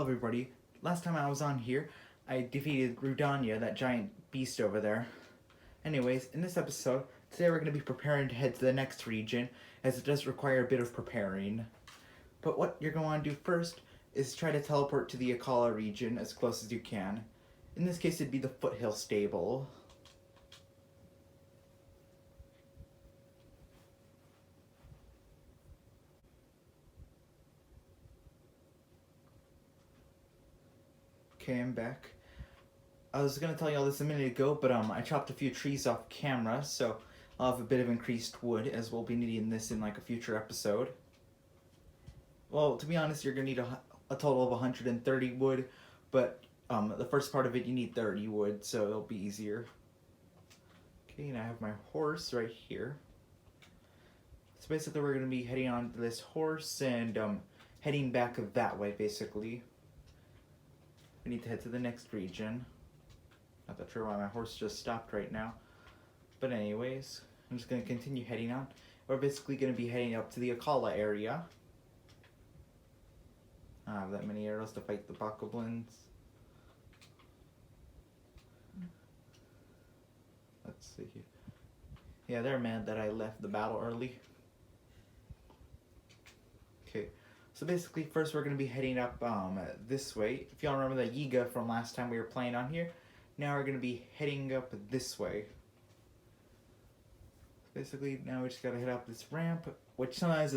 everybody. Last time I was on here, I defeated Rudania, that giant beast over there. Anyways, in this episode, today we're going to be preparing to head to the next region, as it does require a bit of preparing. But what you're going to want to do first is try to teleport to the Akala region as close as you can. In this case, it'd be the Foothill Stable. Okay, I'm back. I was gonna tell you all this a minute ago, but I chopped a few trees off camera, so I'll have a bit of increased wood, as we'll be needing this in like a future episode. Well, to be honest, you're gonna need a total of 130 wood, but the first part of it you need 30 wood, so it'll be easier. Okay, and I have my horse right here. So basically, we're gonna be heading on this horse and heading back that way. Basically, we need to head to the next region. Not that sure why my horse just stopped right now. But anyways, I'm just going to continue heading on. We're basically going to be heading up to the Akala area. I don't have that many arrows to fight the bokoblins. Let's see here. Yeah, they're mad that I left the battle early. Okay, so basically first we're going to be heading up this way. If y'all remember the Yiga from last time we were playing on here, now we're going to be heading up this way. Basically, now we just gotta head up this ramp, which sometimes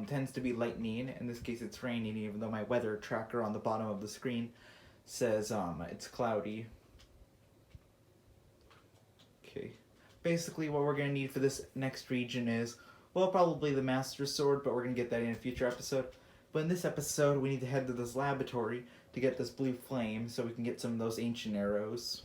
tends to be lightning. In this case, it's raining, even though my weather tracker on the bottom of the screen says it's cloudy. Okay. Basically, what we're gonna need for this next region is, well, probably the Master Sword, but we're gonna get that in a future episode. But in this episode, we need to head to this laboratory to get this blue flame so we can get some of those ancient arrows.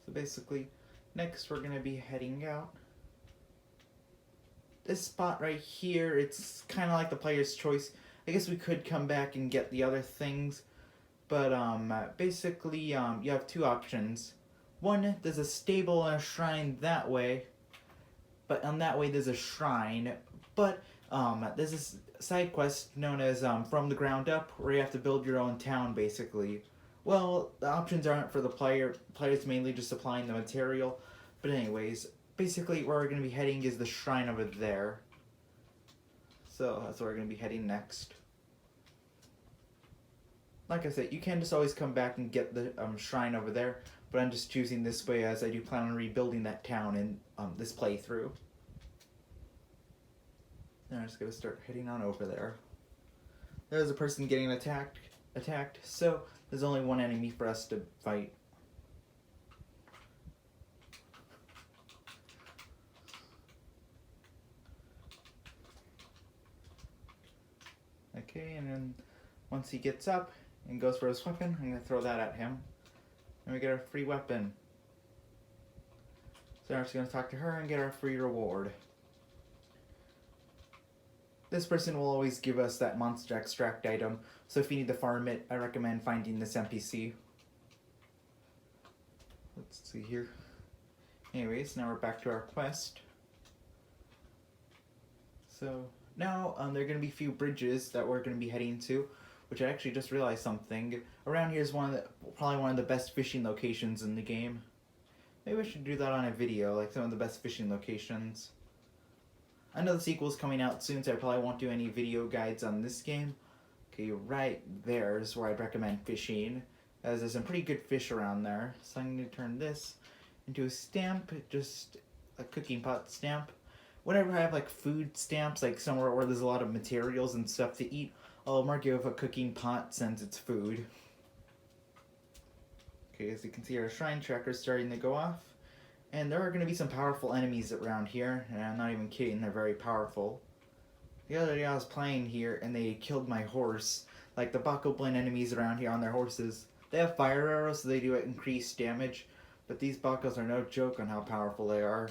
So basically, next we're going to be heading out. This spot right here, it's kind of like the player's choice. I guess we could come back and get the other things, but basically you have two options. One, there's a stable and a shrine that way, but on that way there's a shrine, but there's this side quest known as From the Ground Up, where you have to build your own town, basically. Well, the options aren't for the player. Player's mainly just supplying the material. But anyways, basically where we're going to be heading is the shrine over there. So that's where we're going to be heading next. Like I said, you can just always come back and get the shrine over there. But I'm just choosing this way as I do plan on rebuilding that town in this playthrough. Now I'm just going to start heading on over there. There's a person getting attacked, so there's only one enemy for us to fight. Okay, and then once he gets up and goes for his weapon, I'm going to throw that at him. And we get our free weapon. So I'm just going to talk to her and get our free reward. This person will always give us that monster extract item, so if you need to farm it, I recommend finding this NPC. Let's see here. Anyways, now we're back to our quest. So now there are going to be a few bridges that we're going to be heading to, which I actually just realized something. Around here is probably one of the best fishing locations in the game. Maybe I should do that on a video, like some of the best fishing locations. I know the sequel's coming out soon, so I probably won't do any video guides on this game. Okay, right there is where I'd recommend fishing, as there's some pretty good fish around there. So I'm going to turn this into a stamp, just a cooking pot stamp. Whenever I have like food stamps, like somewhere where there's a lot of materials and stuff to eat, I'll mark it with a cooking pot since it's food. Okay, as you can see, our shrine tracker's starting to go off. And there are going to be some powerful enemies around here, and I'm not even kidding, they're very powerful. The other day I was playing here, and they killed my horse. Like, the bokoblin enemies around here on their horses, they have fire arrows, so they do increased damage, but these bokos are no joke on how powerful they are.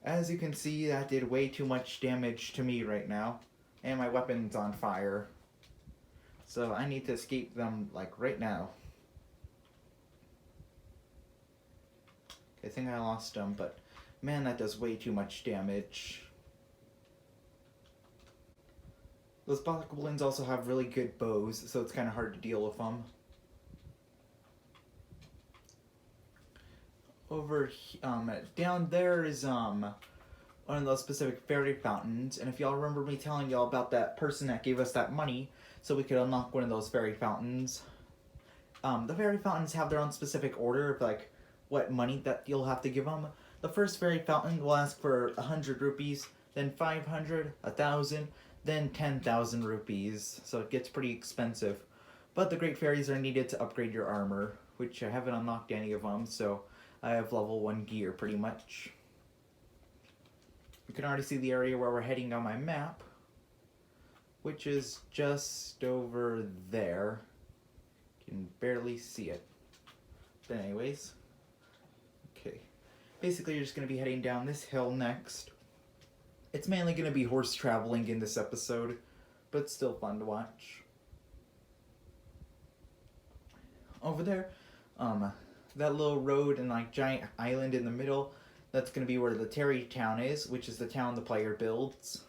As you can see, that did way too much damage to me right now, and my weapon's on fire. So I need to escape them, like, right now. I think I lost him, but man, that does way too much damage. Those bokoblins also have really good bows, so it's kind of hard to deal with them. Down there is one of those specific fairy fountains, and if y'all remember me telling y'all about that person that gave us that money so we could unlock one of those fairy fountains, the fairy fountains have their own specific order of like what money that you'll have to give them. The first fairy fountain will ask for 100 rupees, then 500, 1,000, then 10,000 rupees, so it gets pretty expensive. But the great fairies are needed to upgrade your armor, which I haven't unlocked any of them, so I have level 1 gear pretty much. You can already see the area where we're heading on my map, which is just over there. You can barely see it. But anyways, okay. Basically, you're just going to be heading down this hill next. It's mainly going to be horse traveling in this episode, but it's still fun to watch. Over there, that little road and like giant island in the middle, that's going to be where the Terry Town is, which is the town the player builds.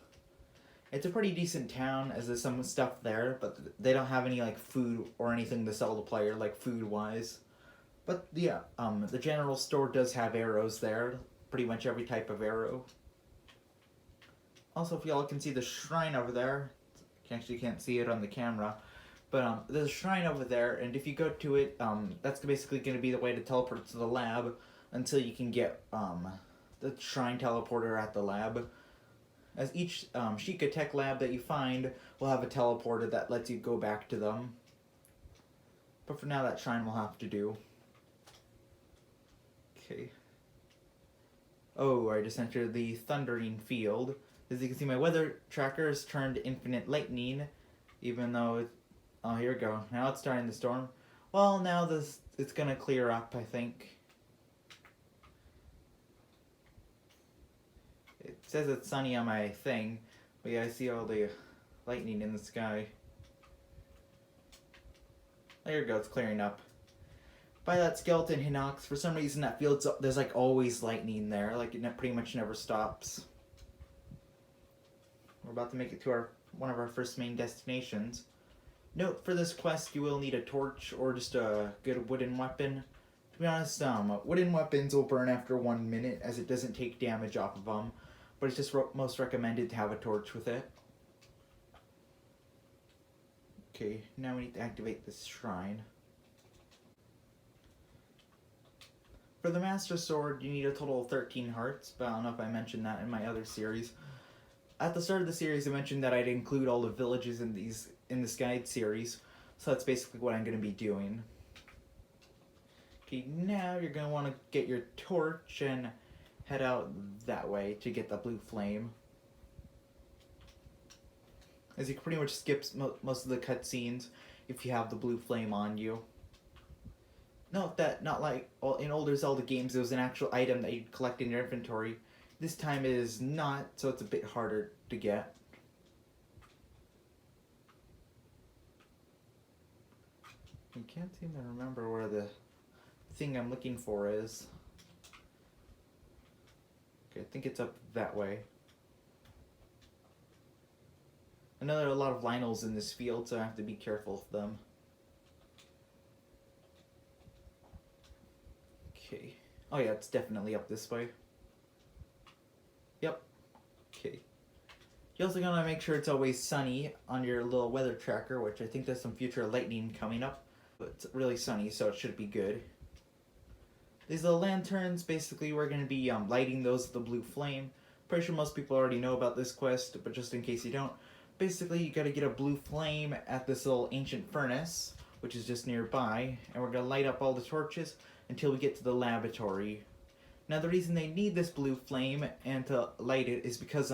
It's a pretty decent town, as there's some stuff there, but they don't have any like food or anything to sell to the player, like food-wise. But yeah, the general store does have arrows there, pretty much every type of arrow. Also, if y'all can see the shrine over there, you actually can't see it on the camera, but there's a shrine over there, and if you go to it, that's basically going to be the way to teleport to the lab until you can get the shrine teleporter at the lab. As each Sheikah Tech lab that you find will have a teleporter that lets you go back to them. But for now, that shrine will have to do. Okay. Oh, I just entered the Thundering Field. As you can see, my weather tracker has turned infinite lightning, even though it... Oh, here we go. Now it's starting to storm. Well, now it's gonna clear up, I think. It says it's sunny on my thing, but yeah, I see all the lightning in the sky. There you go, it's clearing up. By that skeleton Hinox, for some reason that field, there's like always lightning there, like it pretty much never stops. We're about to make it to one of our first main destinations. Note, for this quest you will need a torch or just a good wooden weapon. To be honest, wooden weapons will burn after 1 minute as it doesn't take damage off of them, but it's just most recommended to have a torch with it. Okay, now we need to activate this shrine. For the Master Sword, you need a total of 13 hearts, but I don't know if I mentioned that in my other series. At the start of the series, I mentioned that I'd include all the villages in this guide series, so that's basically what I'm going to be doing. Okay, now you're going to want to get your torch and head out that way to get the blue flame. As you can pretty much skip most of the cutscenes if you have the blue flame on you. Note that, not like in older Zelda games, it was an actual item that you'd collect in your inventory. This time it is not, so it's a bit harder to get. I can't seem to remember where the thing I'm looking for is. Okay, I think it's up that way. I know there are a lot of Lynels in this field, so I have to be careful of them. Okay. Oh yeah, it's definitely up this way. Yep. Okay. You're also gonna make sure it's always sunny on your little weather tracker, which I think there's some future lightning coming up. But it's really sunny, so it should be good. These little lanterns, basically we're gonna be lighting those with the blue flame. Pretty sure most people already know about this quest, but just in case you don't, basically you gotta get a blue flame at this little ancient furnace, which is just nearby, and we're gonna light up all the torches until we get to the laboratory. Now the reason they need this blue flame and to light it is because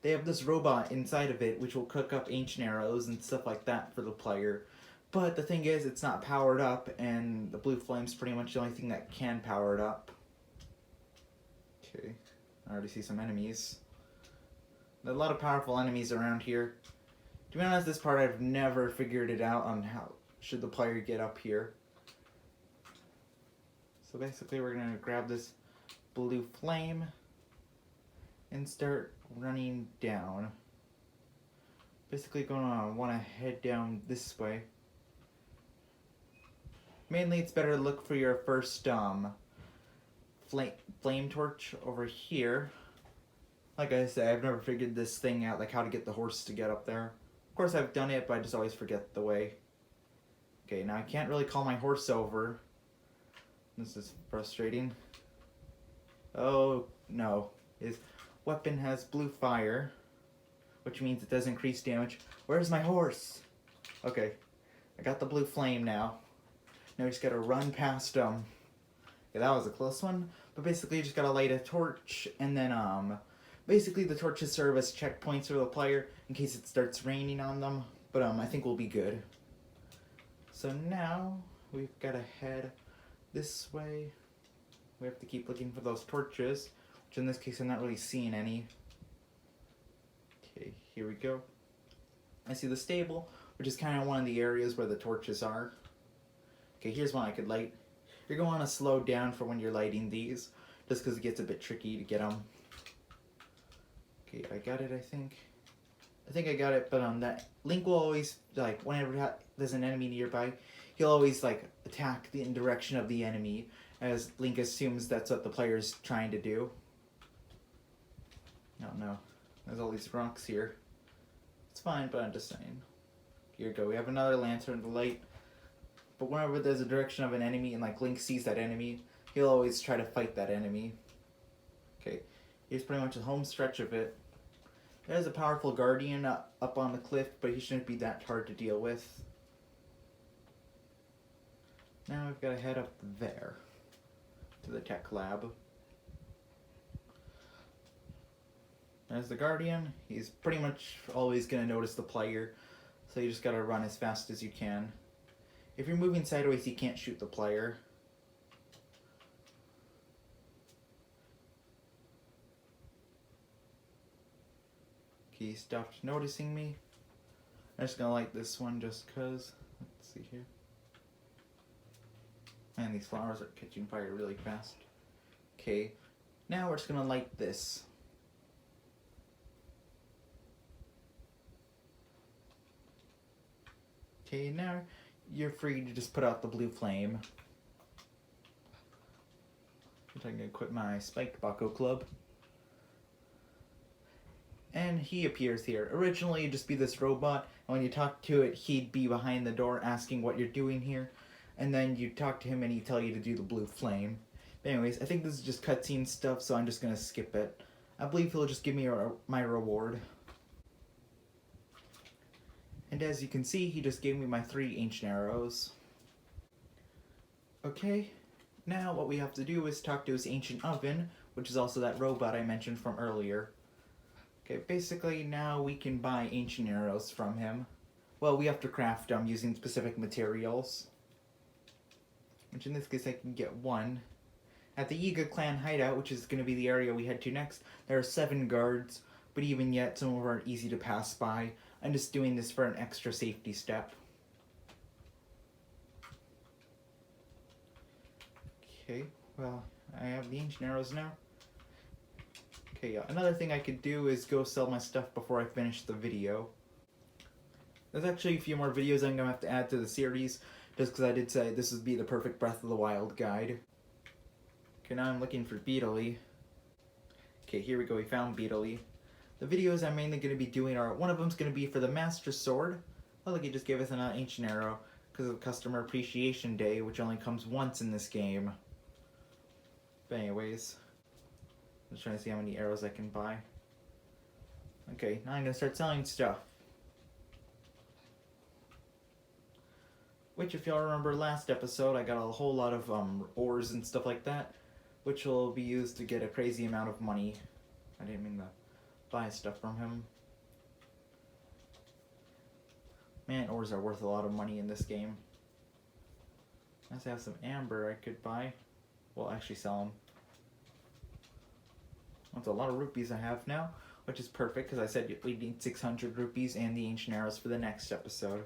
they have this robot inside of it which will cook up ancient arrows and stuff like that for the player. But the thing is, it's not powered up, and the blue flame's pretty much the only thing that can power it up. Okay, I already see some enemies. There are a lot of powerful enemies around here. To be honest, this part I've never figured it out on how should the player get up here. So basically we're going to grab this blue flame and start running down. basically gonna want to head down this way. Mainly, it's better to look for your first flame torch over here. Like I said, I've never figured this thing out, like how to get the horse to get up there. Of course, I've done it, but I just always forget the way. Okay, now I can't really call my horse over. This is frustrating. Oh, no. His weapon has blue fire, which means it does increase damage. Where's my horse? Okay, I got the blue flame now. Now we just gotta run past him. Okay, that was a close one. But basically, you just gotta light a torch, and then, basically the torches serve as checkpoints for the player in case it starts raining on them. But, I think we'll be good. So now, we've gotta head this way. We have to keep looking for those torches, which in this case I'm not really seeing any. Okay, here we go. I see the stable, which is kind of one of the areas where the torches are. Okay, here's one I could light. You're going to want to slow down for when you're lighting these, just because it gets a bit tricky to get them. Okay, I got it, I think. I think I got it, but that Link will always, like, whenever there's an enemy nearby, he'll always, like, attack in the direction of the enemy, as Link assumes that's what the player's trying to do. I don't know. There's all these rocks here. It's fine, but I'm just saying. Here we go. We have another lantern to light. But whenever there's a direction of an enemy and, like, Link sees that enemy, he'll always try to fight that enemy. Okay. Here's pretty much the home stretch of it. There's a powerful guardian up on the cliff, but he shouldn't be that hard to deal with. Now we've got to head up there to the tech lab. There's the guardian. He's pretty much always going to notice the player, so you just got to run as fast as you can. If you're moving sideways, you can't shoot the player. Okay, he stopped noticing me. I'm just gonna light this one just cause. Let's see here. Man, these flowers are catching fire really fast. Okay, now we're just gonna light this. Okay, now you're free to just put out the blue flame. I'm gonna quit my Spiked Baco Club. And he appears here. Originally, it'd just be this robot, and when you talk to it, he'd be behind the door asking what you're doing here. And then you talk to him and he'd tell you to do the blue flame. But anyways, I think this is just cutscene stuff, so I'm just gonna skip it. I believe he'll just give me my reward. And as you can see, he just gave me my 3 ancient arrows. Okay, now what we have to do is talk to his ancient oven, which is also that robot I mentioned from earlier. Okay, basically now we can buy ancient arrows from him. Well, we have to craft them using specific materials. Which in this case I can get 1. At the Yiga clan hideout, which is going to be the area we head to next, there are 7 guards, but even yet some of them are easy to pass by. I'm just doing this for an extra safety step. Okay, well, I have the ancient arrows now. Okay, another thing I could do is go sell my stuff before I finish the video. There's actually a few more videos I'm going to have to add to the series, just because I did say this would be the perfect Breath of the Wild guide. Okay, now I'm looking for Beetlee. Okay, here we go, we found Beetlee. The videos I'm mainly going to be doing are, one of them's going to be for the Master Sword. Oh look, he just gave us an ancient arrow, because of Customer Appreciation Day, which only comes once in this game. But anyways, I'm just trying to see how many arrows I can buy. Okay, now I'm going to start selling stuff. Which, if y'all remember last episode, I got a whole lot of ores and stuff like that, which will be used to get a crazy amount of money. I didn't mean to buy stuff from him. Man, ores are worth a lot of money in this game. I also have some amber I could buy. Well, actually sell them. That's a lot of rupees I have now, which is perfect because I said we need 600 rupees and the ancient arrows for the next episode.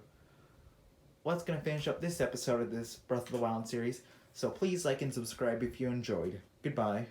Well, that's going to finish up this episode of this Breath of the Wild series, so please like and subscribe if you enjoyed. Goodbye.